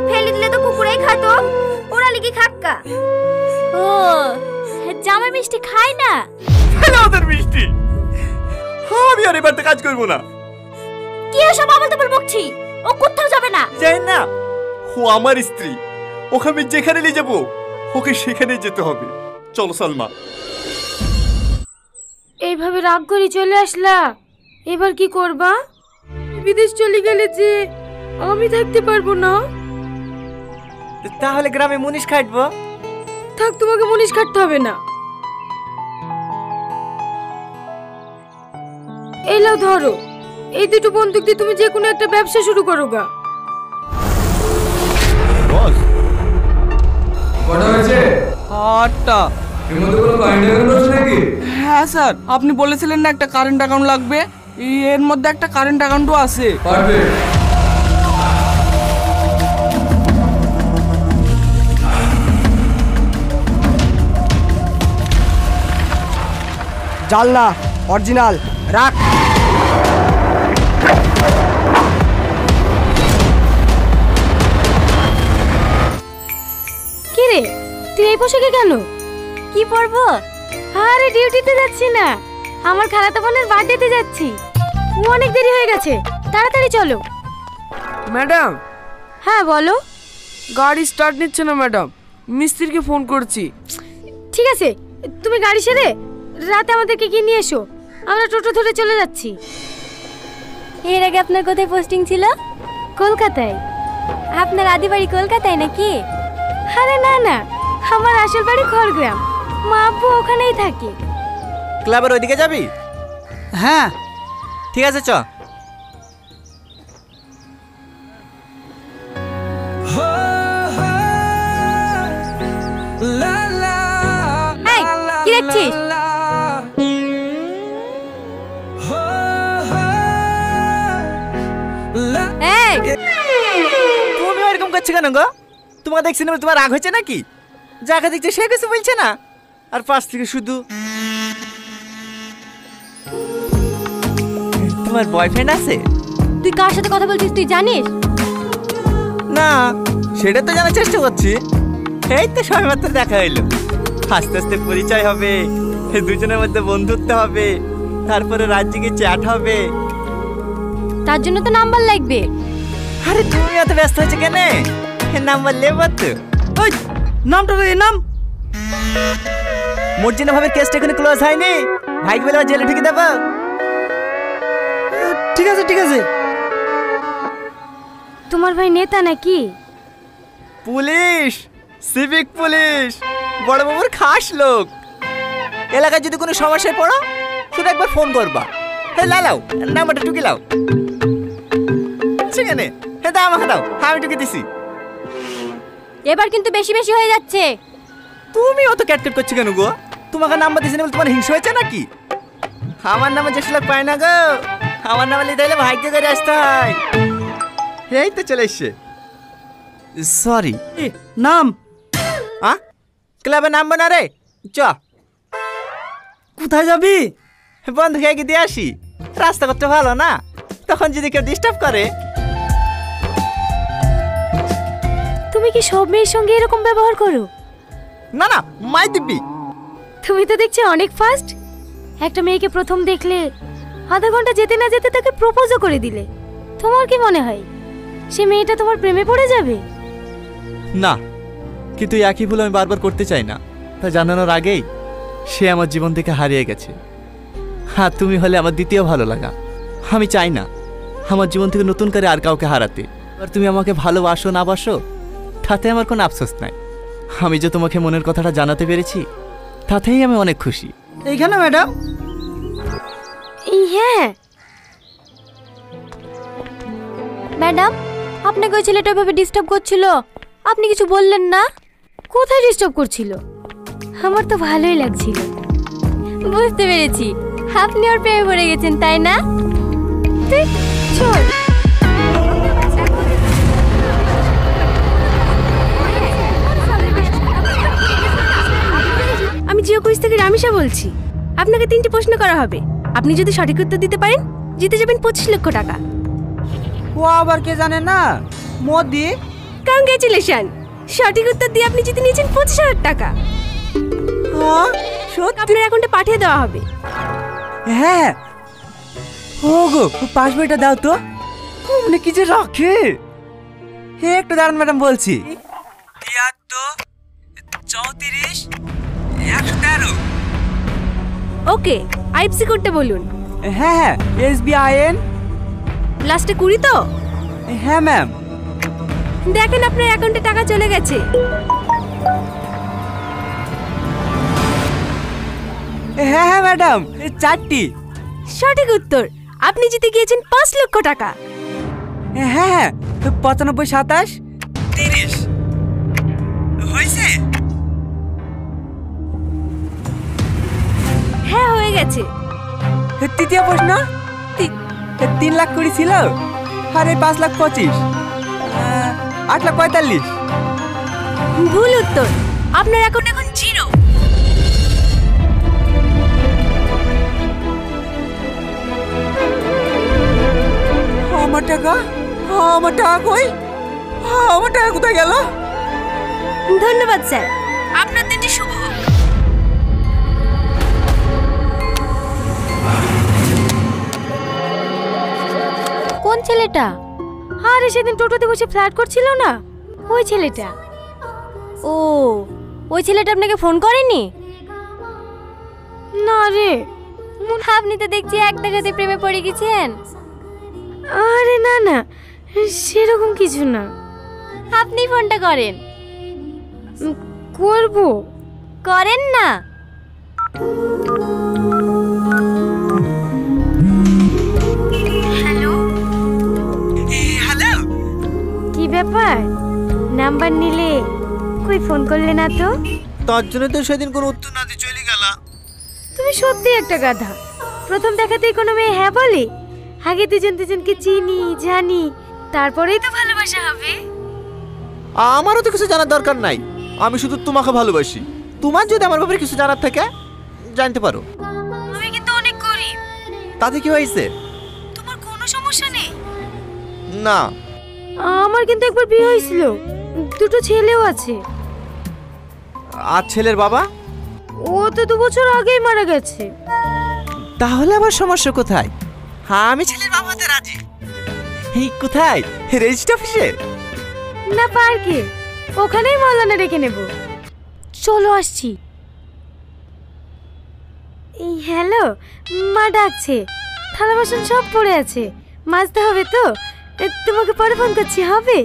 ফেলে দিলে তো কুকুরেই খাতো, ওরা লিখি খাক্কা। ও জামাই মিষ্টি খায় না? ওদের মিষ্টি আমি আর এবার কাজ করবো না। কি এসব আবল তাবল বকছি? ও কোথাও যাবে না। যাই না, ও আমার স্ত্রী, ওকে আমি যেখানে নিয়ে যাবো ওকে সেখানে যেতে হবে। চলো সালমা। এইভাবে রাগ করে চলে আসলা, এবার কি করবা? বিদেশ চলে গেলে যে আমি থাকতে পারবো না। তাহলে গ্রামে মুনিশ খাটবো। থাক, তোমাকে মুনিশ কাটতে হবে না। এই লাও ধরো, এই দুটো বন্দুক দিয়ে তুমি যে কোনো একটা ব্যবসা শুরু করো গা। বস কটা হয়েছে? 8টা। এর মধ্যে কোনো কারেন্ট অ্যাকাউন্ট আছে নাকি? হ্যাঁ স্যার, আপনি বলেছিলেন না একটা কারেন্ট অ্যাকাউন্ট লাগবে, এর মধ্যে একটা কারেন্ট অ্যাকাউন্টও আছে। পারফেক্ট। জাল না, অরিজিনাল রাখ। কি রে, তুই এই পোশাকে কেন? কি পরবো? আরে ডিউটিতে যাচ্ছি না, আমার খালাতো বোনের বার্থডেতে যাচ্ছি। অনেক দেরি হয়ে গেছে, তাড়াতাড়ি চলো। ম্যাডাম। হ্যাঁ বলো। গাড়ি স্টার্ট নিচ্ছে না ম্যাডাম, মিস্ত্রিকে ফোন করছি। ঠিক আছে, তুমি গাড়ি সেরে রাতে আমাদেরকে গিয়ে নিয়ে এসো, আমরা টোটো ধরে চলে যাচ্ছি। এর আগে আপনার কোথায় পোস্টিং ছিল? কলকাতায়। আপনার আদি বাড়ি কলকাতায় নাকি? আরে না না, আমার আসল বাড়ি খড়গ্রাম, মা আব্বু ওখানেই থাকে। ক্লাবের ওইদিকে যাবি? হ্যাঁ ঠিক আছে, চ। এই, কি দেখছিস? এই, তুমি এরকম করছো কেন গো? তোমাকে দেখছি না, তোমার রাগ হয়েছে নাকি? যাকে দেখছে সে কিছু বলছে না, আর পাশ থেকে শুধু তোমার বয়ফ্রেন্ড আছে? তুই কার সাথে কথা বলছিস তুই জানিস? না, সেটা তো জানার চেষ্টা করছি। এই তো সবেমাত্র দেখা হইলো, আস্তে আস্তে পরিচয় হবে, দুজনের মধ্যে বন্ধুত্ব হবে, তারপরে রাজ্যে চ্যাট হবে। তার জন্য তো নাম্বার লাগবে। আরে তুমি এত ব্যস্ত হয়েছে কেন? নাম্বার লেবো তো। ওই নামটা তো এই নাম। মর্জিনা ভাবে কেসটা এখানে ক্লোজ হয়নি, ভাইকে বলে জেলে ঢুকে দেবো। ঠিক আছে ঠিক আছে। তোমার ভাই নেতা নাকি? পুলিশ, সিভিক পুলিশ, বড় বাবুর খাস লোক। এলাকায় যদি কোনো সমস্যায় পড়ো শুধু একবার ফোন করবা। হে লাও, নাম্বারটা টুকি লাও। সেখানে হে দাও, আমাকে দাও, আমি টুকি দিছি। এবার কিন্তু বেশি বেশি হয়ে যাচ্ছে। তুমি অত ক্যাটকেট করছো কেন গো? তোমাকে নাম্বার দিছি না বলে তোমার হিংসা হয়েছে নাকি? আমার নামে যে লোক পায় না গো, আমার নামে লিখতে হলে ভাগ্য করে আসতে হয়। এই তো চলে এসছে। সরি, নাম ক্লাবের নাম না রে। চ। কোথায় যাবি? বন্ধু খেয়ে দিয়ে আসি, রাস্তা করতে ভালো না, তখন যদি কেউ ডিস্টার্ব করে। তুমি কি সব মেয়ের সঙ্গে এরকম ব্যবহার করো? না না, মাই দিব্যি। তুমি তো দেখছি অনেক ফাস্ট। একটা মেয়েকে প্রথম দেখলে আধা ঘন্টা যেতে না যেতে তাকে প্রপোজও করে দিলে। তোমার কি মনে হয় সে মেয়েটা তোমার প্রেমে পড়ে যাবে? না, কিন্তু একই ভুল আমি বারবার করতে চাই না, তা জানানোর আগেই সে আমার জীবন থেকে হারিয়ে গেছে। হ্যাঁ, তুমি হলে আমার দ্বিতীয় ভালো লাগা। আমি চাই না আমার জীবন থেকে নতুন করে আর কাউকে হারাতে। আর তুমি আমাকে ভালোবাসো না বাসো তাতে আমার কোনো আফসোস নাই। আমি যে তোমাকে মনের কথাটা জানাতে পেরেছি তাতেই আমি অনেক খুশি। এইখানে ম্যাডাম? হ্যাঁ ম্যাডাম, আপনাকে ওই ছেলেটা এভাবে ডিস্টার্ব করছিল, আপনি কিছু বললেন না? কোথায় ডিস্টার্ব করছিল? আমার তো ভালোই লাগছিল। বুঝতে পেরেছি, আপনি ওর প্রেমে পড়ে গেছেন তাই না? চল। আমি জিও কুইজ থেকে রামিশা বলছি। আপনাকে 3টি প্রশ্ন করা হবে, আপনি যদি সঠিক উত্তর দিতে পারেন জিতে যাবেন 25 লক্ষ টাকা। ও আবার কে জানে না? মোদি কংগ্রেচুলেশন, সঠিক উত্তর দিয়ে আপনি জিতে নিয়েছেন 25,000 টাকা। আপনার অ্যাকাউন্টে পাঠিয়ে দেওয়া হবে। হ্যাঁ ওগো পাস বইটা দাও তো। মানে কি যে রাখে। হে একটু দাঁড়ান ম্যাডাম, বলছি 73 34 113। ওকে, আইএফসি কোডটা বলুন। হ্যাঁ হ্যাঁ SBIN। লাস্টে 20 তো? হ্যাঁ ম্যাম। দেখেন আপনার অ্যাকাউন্টে টাকা চলে গেছে। হ্যাঁ হ্যাঁ ম্যাডাম, 4টি। সঠিক উত্তর, আপনি জিতে গিয়েছেন 5 লক্ষ টাকা। হ্যাঁ হ্যাঁ 95 27 30 হয়েছে। হ্যাঁ হয়ে গেছে। তৃতীয় প্রশ্ন, 3 লাখ 20 ছিল আর এই 5 লাখ 25, 8 লাখ 45। ভুল উত্তর, আপনার অ্যাকাউন্ট এখন 0। আমার টাকা, আমার টাকা কই? আমার টাকা কোথায় গেল? ধন্যবাদ স্যার, আপনার দিনটি শুভ হোক। কোন ছেলেটা? আরে সেদিন টোটোতে বসে ফ্ল্যাট করছিল না, ওই ছেলেটা। ও, ওই ছেলেটা আপনাকে ফোন করেনি? না রে। আপনি তো দেখছি এক দেখাতে প্রেমে পড়ে গেছেন। আরে না না, সেরকম কিছু না। আপনি ফোনটা করেন। করব। করেন না। হ্যালো হ্যালো, কি ব্যাপার, নাম্বার নিলে কই ফোন করলে না তো? তার জন্য তো সেদিন কোনো উত্তর না দিয়ে চলে গেল। তুমি সত্যি একটা গাধা। প্রথম দেখাতেই কোনো মেয়ে হ্যাঁ বলে? আগে দুজন দুজনকে চিনি জানি, তারপরেই তো ভালোবাসা হবে। আমারও তো কিছু জানার দরকার নাই, আমি শুধু তোমাকে ভালোবাসি। তোমার যদি আমার ব্যাপারে কিছু জানার থাকে জানতে পারো। আমি কিন্তু অনেক গরিব। তাতে কি হয়েছে? তোমার কোনো সমস্যা নেই? না। আমার কিন্তু একবার বিয়ে হয়েছিল, 2টো ছেলেও আছে। আর ছেলের বাবা? ও তো 2 বছর আগেই মারা গেছে। তাহলে আবার সমস্যা কোথায়? হ্যাঁ আমি ছেলের বাবা হতে রাজি। এই কোথায়? রেজিস্ট্রি অফিসে? না, পার্কে, ওখানেই মৌলানা রেখে নেব। চলো আসছি। এই হ্যালো, মা ডাকছে, থালা বাসন সব পড়ে আছে, মাজতে হবে তো। তোমাকে পরে ফোন করছি, হবে?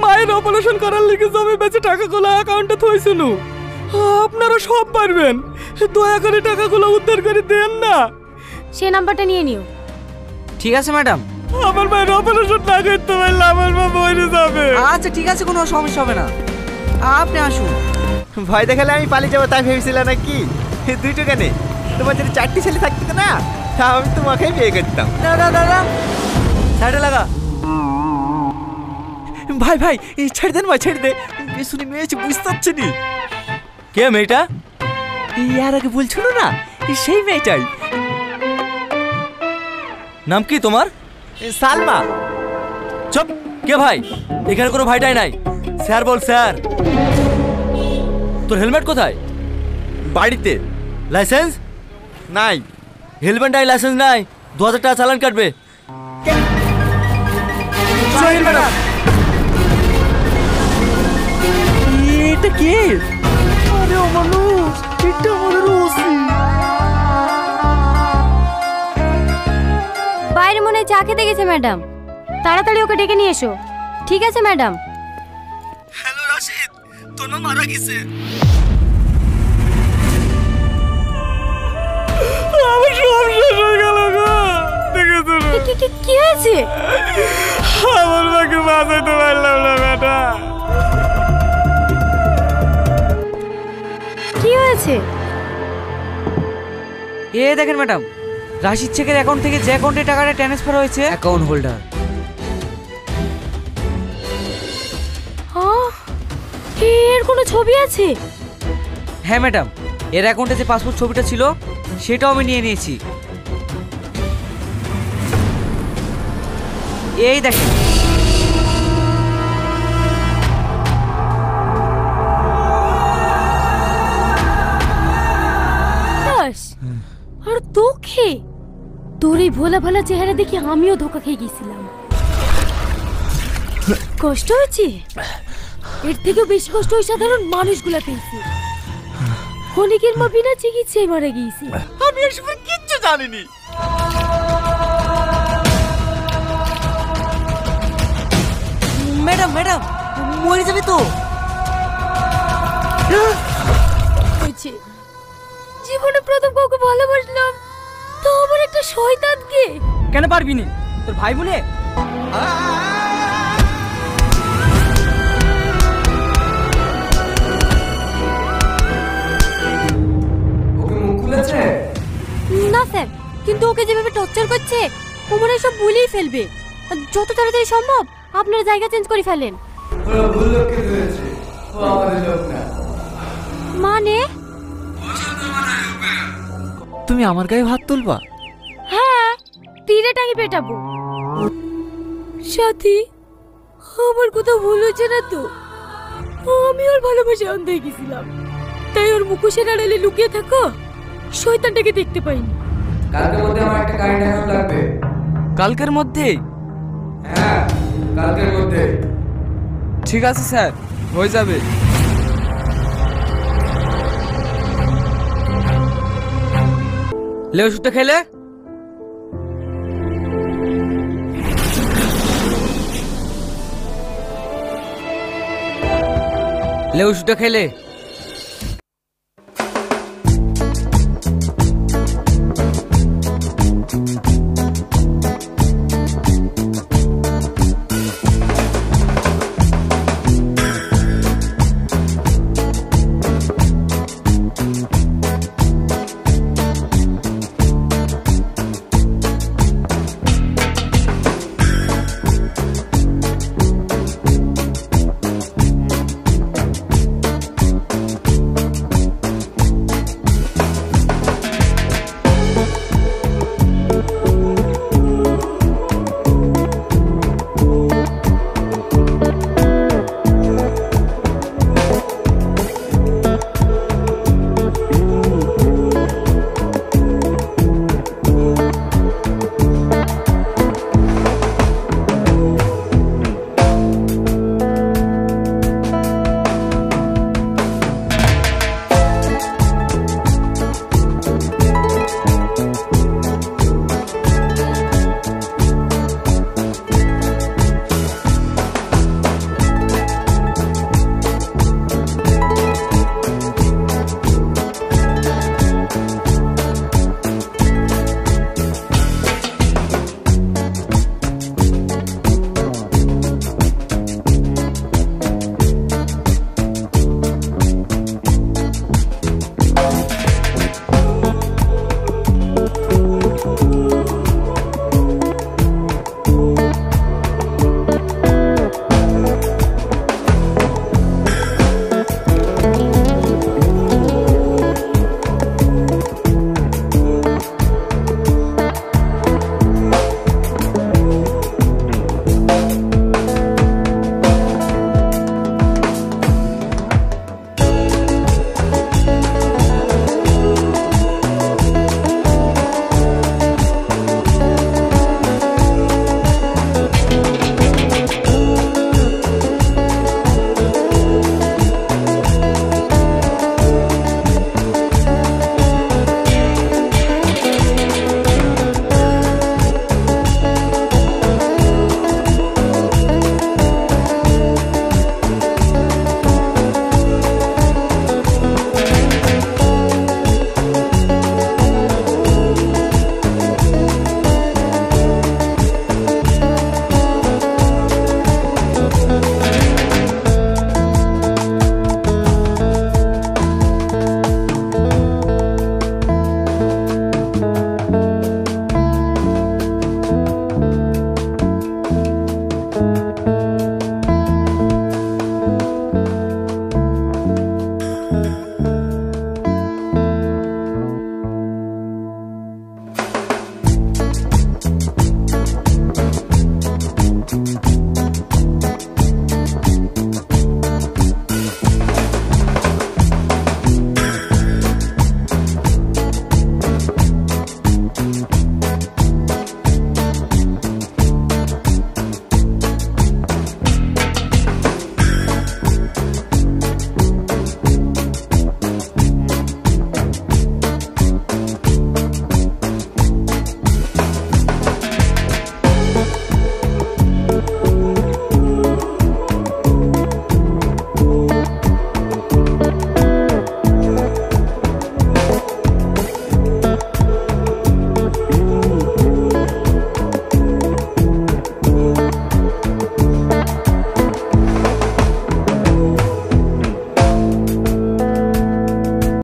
মায়ের অপারেশন করার লিগে জমি বেচে টাকাগুলো অ্যাকাউন্টে থইছিল। আপনারা সব পারবেন, দয়া করে টাকাগুলো উদ্ধার করে দেন না। সে নাম্বারটা নিয়ে নিও। ঠিক আছে ম্যাডাম। আমার মায়ের অপারেশন না করতে পারলে আমার মা মরে যাবে। আচ্ছা ঠিক আছে, কোনো সমস্যা হবে না, আপনি আসুন। ভয় দেখালে আমি পালিয়ে যাবো তাই ভেবেছিলাম নাকি? 2টো কেন, তোমার যদি 4টি ছেলে থাকতো না তা আমি তোমাকেই বিয়ে করতাম। দাদা দাদা সাইডে লাগা। ভাই ভাই ছেড়ে দেন ভাই, ছেড়ে দে। শুনি মেয়েছে বুঝতে পারছি নি। কে মেয়েটা? ইয়ার আগে বলছিল না, সেই মেয়েটাই। নাম কি তোমার? সালমা। চুপ, কে ভাই? এখানে কোনো ভাইটাই নাই। স্যার বল স্যার। তোর হেলমেট কোথায়? বাড়িতে। লাইসেন্স নাই। হেলমেট নাই, লাইসেন্স নাই, 2000 টাকা চালান কাটবে। ম্যাডাম এটা কে? আরে ও মানুষ, এটা আমাদের ওসি। বাইরে মনে হয় চা খেতে গেছে ম্যাডাম। তাড়াতাড়ি ওকে ডেকে নিয়ে এসো। ঠিক আছে ম্যাডাম। হ্যালো রাশিদ, তোর মা মারা গেছে। আমার সব শেষ হয়ে গেল গো। দেখেছো না? কি হয়েছে? আমার মাকে বাঁচাতে পারলাম না বেটা। কি হয়েছে? এ দেখেন ম্যাডাম, রাশিদ শেখের অ্যাকাউন্ট থেকে যে অ্যাকাউন্টে টাকাটা ট্রান্সফার হয়েছে অ্যাকাউন্ট হোল্ডার। এর কোনো ছবি আছে? হ্যাঁ ম্যাডাম, এর অ্যাকাউন্টে যে পাসপোর্ট ছবিটা ছিল সেটাও আমি নিয়ে নিয়েছি। এই দেখেন। ভোলা ভোলা চেহারা দেখে আমিও ধোকা খেয়ে গেছিলাম। কষ্ট হচ্ছে, এর থেকেও বেশি কষ্ট ওই সাধারণ মানুষগুলা পেয়েছে। অনেকের মা বিনা চিকিৎসায় মারা গিয়েছে। আমি এসব কিচ্ছু জানিনি। ম্যাডাম ম্যাডাম মরে যাবে তো। হয়েছে, জীবনে প্রথম কাউকে ভালোবাসলাম, তো আমার একটা শয়তানকে। কেন পারবি নি, তোর ভাই বলে। ওকে মুখ খুলেছে? না স্যার, কিন্তু ওকে যেভাবে টর্চার করছে ও মনে হয় সব ভুলেই ফেলবে। যত তাড়াতাড়ি সম্ভব আপনারা জায়গা চেঞ্জ করে ফেলেন। ওরা ভুল লোককে ধরেছে, ও আমাদের লোক না। মানে তুমি আমার গায়ে হাত তুলবা? হ্যাঁ, তীরে টাঙি পেটাবো। সাথী, আমার কোথাও ভুল হচ্ছে না তো? আমি ওর ভালোবাসা অন্ধ হয়ে গেছিলাম, তাই ওর মুখোশের আড়ালে লুকিয়ে থাকো শয়তানটাকে দেখতে পাইনি। কালকের মধ্যে আমার একটা কারেন্ট অ্যাকাউন্ট লাগবে। কালকের মধ্যে? হ্যাঁ, কালকের মধ্যে। ঠিক আছে স্যার, হয়ে যাবে। লে ওষুধটা খেলে। লে ওষুধটা খেলে।